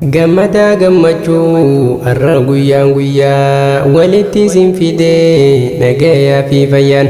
Gammada gammachuu har'a guyyaan guyyaa walitti isin fidee nagayaa fi fayyaan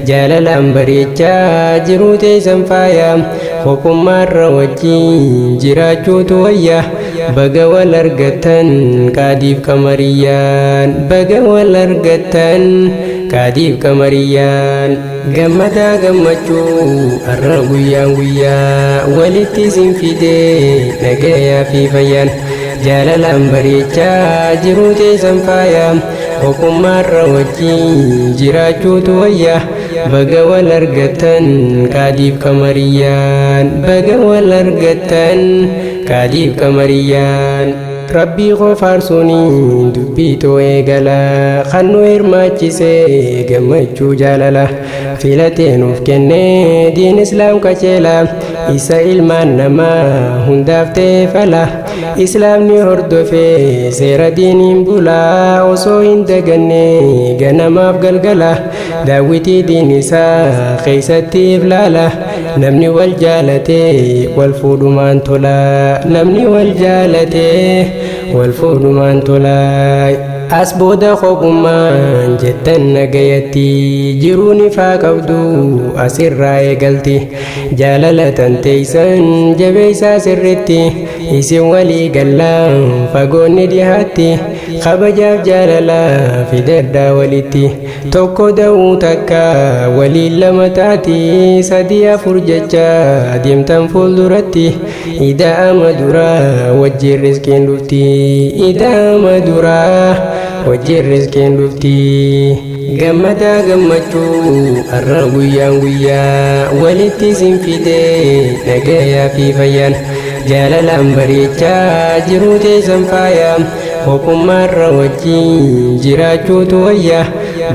jaalalaan bareechaa jiruu teessan faayaa hopummaarra wajjin jiraachuutu wayya baga wal argattan qaadiif kamariyyaan baga wal argattan qaadiif kamariyyaan gammada gammachuu har'a guyyaan guyyaa walitti isin fidee nagayaa fi fayyaan jaalalaan bareechaa jiruu teessan faayaa hopummaarra wajjin jiraachuutu wayya baga wal argattan qaadiif kamariyyaan baga wal argattan qaadiif kamariyyaan Rabbii qofaarsuuni dubbii too eegala kan nu hirmaachisee gammachuu jaalala filatee nuuf kennee diin islaam qajeela isa ilmaan namaa hundaaf ta'e fala islaamni hordofee seera diiniin bulaa osoo hin daganne ganamaaf galgala daawwitii diin isaa keessatti iflaala namni wal jaalatee wal fuudhumaan tola namni wal jaalatee wal fuudhumaan tolaa as booda kophumaan jettan nagayatti jiruun ifaa qabdu asirraa eegalti jaalalatan teeysan jabeeysaa sirritti isin walii gallaan fagoonni dhihaatti kabajaaf jaalalaa fidadhaa walitti tokko da'uu takka waliin lama taati sadii afur jecha deemtan fuulduratti ida'ama duraa wajjin riskiin dhufti ida'ama duraa wajjin riskiin dhufti gammada gammachuu har'a guyyaan guyyaa walitti isin fidee nagayaa fi fayyaan jaalalaan bareechaa jiruu teessan faayaa hopummaarra wajjin jiraachuutu wayya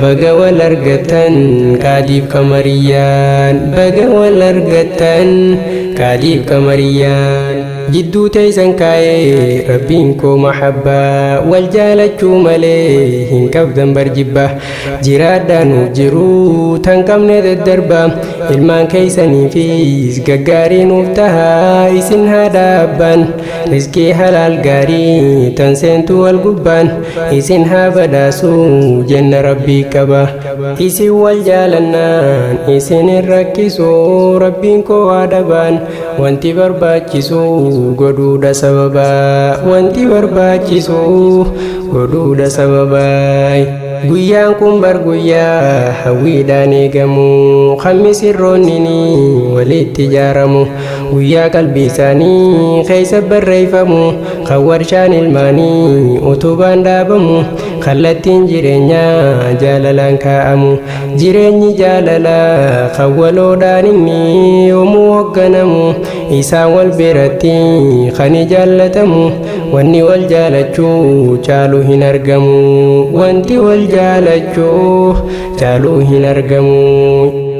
baga wal argattan qaadiif kamariyyaan baga wal argattan qaadiif kamariyyaan jidduu teessan kaayee rabbiin koo mahabbaa wal jaalachuu malee hin qabdan barjibba jiraadhaa nuuf jiruu tan qabne daddarba ilmaan keeysaniifis gaggaarii nuuf tahaa isin haadha abbaan riskii halaal gaarii tan seentu wal gubbaan isin haa badhaasuu jenna rabbii qaba isin wal jaalannaan isin hin rakkisuu rabbiin koo waa dhabaan wanti barbaachisuu godhuudha sababa wanti barbaachisu godhuudha sababa guyyaan kun bar guyyaa hawwiidhaan eegamu kan misirroonnini walitti ijaaramu guyyaa qalbii isaanii keessa barreeffamu kan warshaan ilmaanii utubaan dhaabamu kallattiin jireenyaa jaalalaan kaa'amu jireenyi jaalalaa kan waloodhaan inni yoomuu hoogganamu isaan wal biratti kan jaallatamu wanni wal jaalachuu caaluu hin argamu wanti wal jaalachuu caaluu hin argamu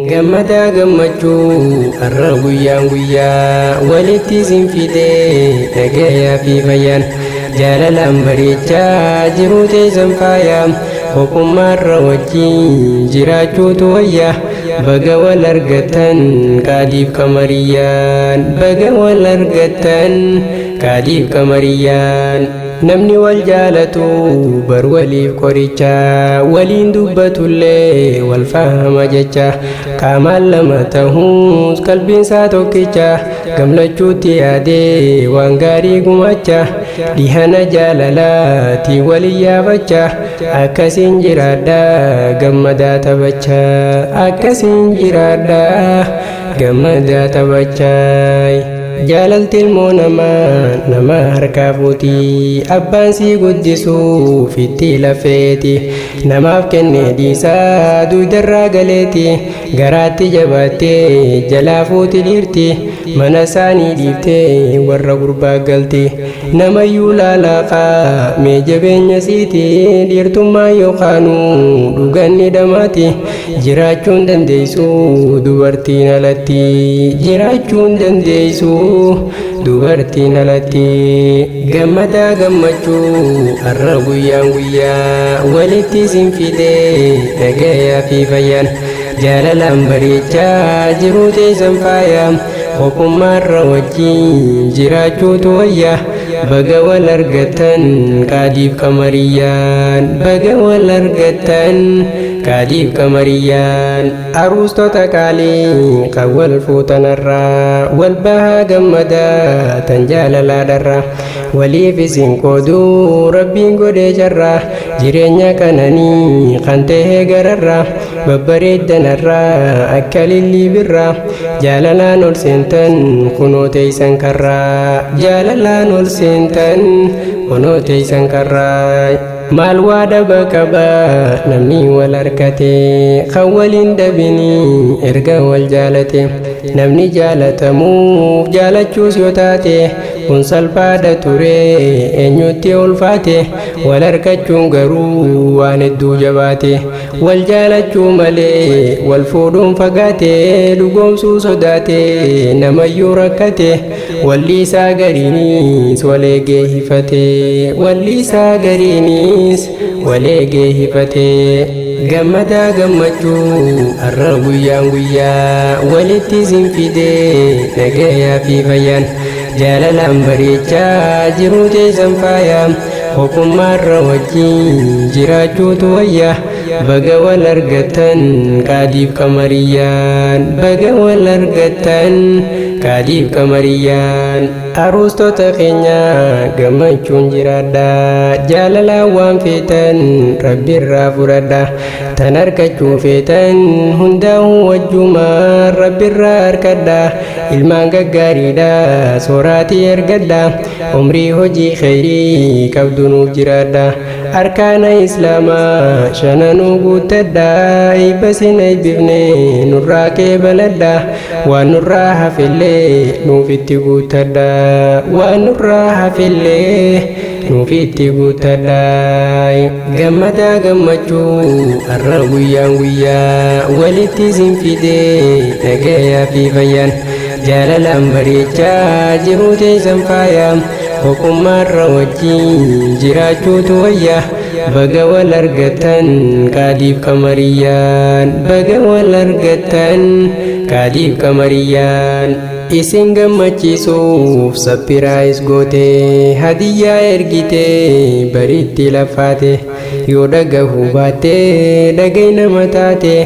gammada gammachuu har'a guyyaan guyyaa walitti isin fidee nagayaa fi fayyaan jaalalaan bareechaa jiruu teessan faayaa hopummaarra wajjin jiraachuutu wayya baga wal argattan qaadiif kamariyyaan baga wal argattan qaadiif kamariyyaan namni wal jaalatu bar waliif qoricha waliin dubbatullee wal fahama jecha qaamaan lama tahuus qalbiinsaa tokkicha gamlachuutti yaadee waan gaarii gumacha dhihana jaalalaati walii yaabacha akkasiin jiraadhaa gammadaa taphacha akkasiin jiraadhaa gammadaa taphachaa jaalalti ilmoo nama harkaa fuutii abbaan sii guddisuuf itti lafeeti namaaf kennee dhiisaa duudarraa galeeti garaatti jabaattee jalaa fuuti dhiirti mana isaanii dhiiftee warra gurbaa galti namayyuu laalaaqaa mee jabeenya siiti dhiirtummaa yookaanuu dhuganni dhamaati jiraachuun dandeessu dubartiin alatti jiraachuun dandeessu dubartiin alatti gammada gammachuu har'a guyyaan guyyaa walitti isin fidee nagayaa fi fayyaan jaalalaan bareechaa jiruu teessan faayaa hopummaarra wajjin jiraachuutu wayya baga wal argatan qaadiif qamariyaan baga wal argatan qaadiif qamariyaan aruustota qaalii kan wal fuutanarraa wal bahaa gammadaa tan jaalalaadharraa waliif isin qooduu rabbiin godhee jarraa jireenya kananii kan ta'e gararraa babbareeddanarraa akka lillii birraa jaalalaan ol seentan kunoo teeysan karraa jaalalaan ol seentan kunoo teeysan karraa maal waa dhaba qabaa namni wal harkate kan waliin dhabinii erga wal jaalate namni jaalatamuuf jaalachuus yoo taate kun salphaadha ture eenyutti ulfaate wal harkachuun garuu waan hedduu jabaate wal jaalachuu malee wal fuudhuun fagaate dhugoomsuu sodaate namayyuu rakkate walliisaa gariinis waleegee hifate walliisaa gariinis waleegee hifate gammadaa gammachuu har'a guyyaan guyyaa walitti isin fidee nagayaa fi fayyaan jaalalaan bareechaa jiruu teessan faayaa hokkummaarra wajjin jiraachuutu wayya baga wal argatan qaadiif qamariyaan baga wal argatan qaadiif qamariyaan aruustota keenya gammachuun jiraadha jaalalaan waan feetan rabbiirraa fudhadha tan argachuu feetan hundaa'uu wajjumaan rabbiirraa harkadha ilmaan gaggaariidha sooraatii ergadha umrii hojii khayrii qabdu nuuf jiraadha arkaana islaamaa shananuu guuttadha eebbasin eebbifne nurraa qeebaladha waan nurraa hafillee nuuf itti guuttadha waan nurraa hafillee nuuf itti guuttadha gammadaa gammachuu har'a guyyaan guyyaa walitti isin fidee nagayaa fi fayyaan jaalalaan bareechaa jiruu teessan faayaa hokkummaarra wajjin jiraachuutu wayya baga wal argatan qaadiif qamariyaan baga wal argatan qaadiif qamariyaan isin gammachiisuuf sappiraayis goote hadiyyaa ergite bariitti lafaate yoo dhagahuu baatte dhagay nama taate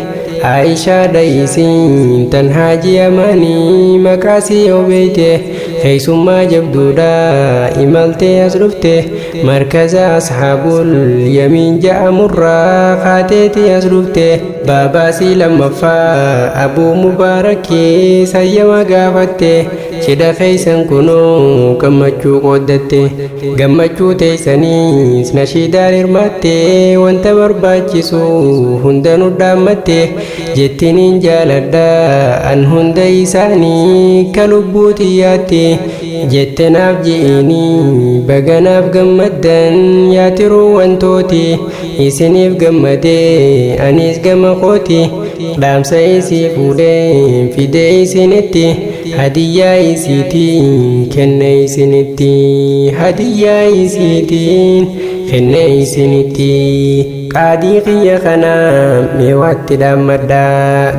Aishaa dha'iisiin tan haajii amaanii maqaasii yoo beeyte keessummaa jabduudha imaltee as dhufte markaza ashaabul yamiin ja'amurraa kaateetii as dhufte baabaasii lammaffaa abuu mubaarakii sayyama gaafatte cidha keeysan kunoo gammachuu qooddatte gammachuu teeysaniis nashiidaan hirmaatte wanta barbaachisu hundanu dhaammatte jettiniin jaaladha an hunda isaanii ka lubbuu xiyyaatti jette naaf ji'inii baganaaf gammaddan yaatiruu wantooti isiniif gammadee anis gama kooti dhaamsa isii fuudhee fidee isinitti hadiyyaa isiitiin kenne isinitti hadiyyaa isiitiin kenne isinitti qaadii qiyya kana meewaatti dhaammadha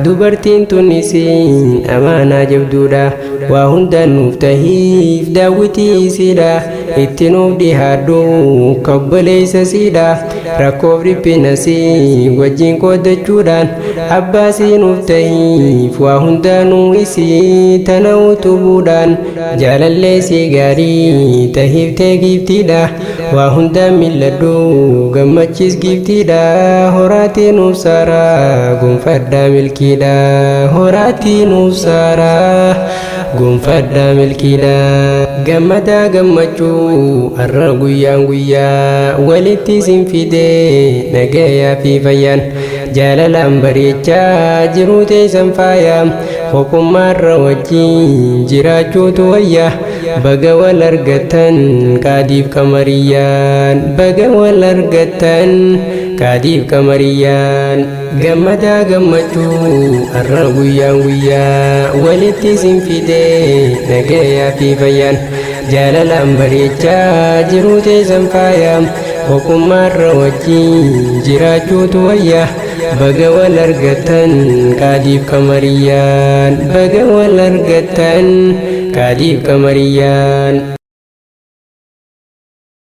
dubartiin tun isin amaanaa jabduudha waa hundaan nuuf tahiif daawwitii isiidha itti nuuf dhihaadhu kabboleeysa siidha rakkoof dhiphinasii wajjin qooddachuudhaan abbaasii nuuf tahiif waa hundaanuu isii tana utubuudhaan jaalallee sii gaarii tahiif ta'e giiftiidha waa hundaan milladhu gammachiis giiftiidha horaatii nuuf saaraa gonfadhaa milkiidha horaatii nuuf saaraa gonfadhaa milkiidha gammadaa gammachuu har'a guyyaan guyyaa walitti isin fidee nagayaa fi fayyaan jaalalaan bareechaa jiruu teessan faayaa hokkummaarra wajjin jiraachuutu wayya baga wal argatan qaadiif qamariyaan baga wal argatan qaadiif qamariyaan gammadaa gammachuu har'a guyyaan guyyaa walitti isin fidee nagayaa fi fayyaan jaalalaan bareechaa jiruu teessan faayaa hokkummaarra wajjin jiraachuutu wayya baga wal argatan qaadiif qamariyaan baga wal argatan qaadiif qamariyaan